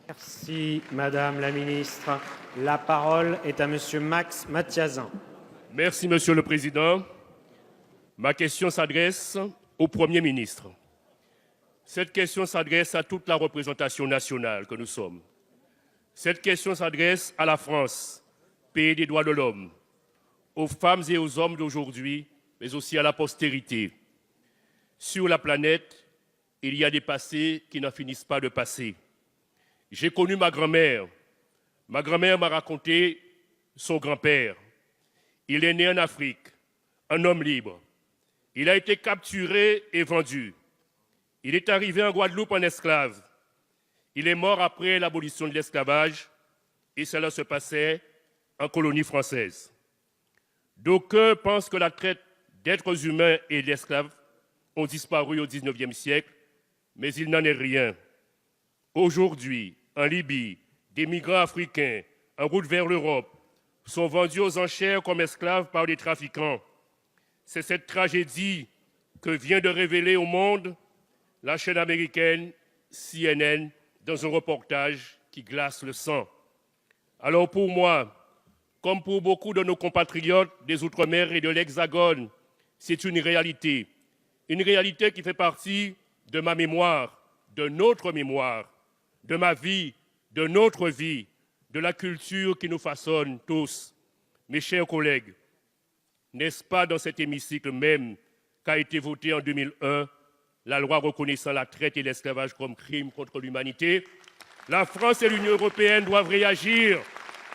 Merci, Madame la Ministre. La parole est à Monsieur Max Mathiazin. Merci, Monsieur le Président. Ma question s'adresse au Premier ministre. Cette question s'adresse à toute la représentation nationale que nous sommes. Cette question s'adresse à la France, pays des droits de l'homme, aux femmes et aux hommes d'aujourd'hui, mais aussi à la postérité. Sur la planète, il y a des passés qui n'en finissent pas de passer. J'ai connu ma grand-mère. Ma grand-mère m'a raconté son grand-père. Il est né en Afrique, un homme libre. Il a été capturé et vendu. Il est arrivé en Guadeloupe en esclave. Il est mort après l'abolition de l'esclavage et cela se passait en colonie française. D'aucuns pensent que la traite d'êtres humains et d'esclaves ont disparu au XIXe siècle, mais il n'en est rien. Aujourd'hui, en Libye, des migrants africains en route vers l'Europe sont vendus aux enchères comme esclaves par des trafiquants. C'est cette tragédie que vient de révéler au monde la chaîne américaine CNN dans un reportage qui glace le sang. Alors pour moi, comme pour beaucoup de nos compatriotes des Outre-mer et de l'Hexagone, c'est une réalité qui fait partie de ma mémoire, de notre mémoire, de ma vie, de notre vie, de la culture qui nous façonne tous. Mes chers collègues, n'est-ce pas dans cet hémicycle même qu'a été votée en 2001 la loi reconnaissant la traite et l'esclavage comme crime contre l'humanité? La France et l'Union européenne doivent réagir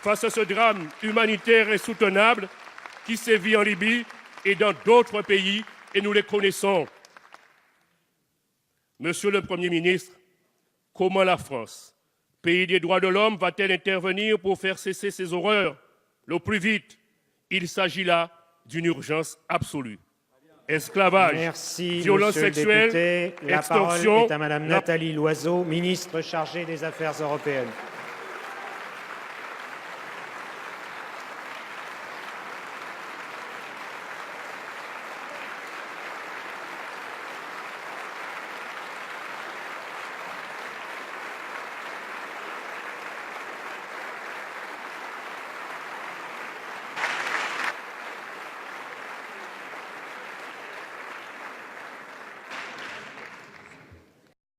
face à ce drame humanitaire insoutenable qui sévit en Libye et dans d'autres pays, et nous les connaissons. Monsieur le Premier ministre, comment la France, pays des droits de l'homme, va-t-elle intervenir pour faire cesser ces horreurs le plus vite? Il s'agit là d'une urgence absolue. Esclavage, violence sexuelle, La extorsion. parole est à Madame Nathalie Loiseau, ministre chargée des Affaires européennes.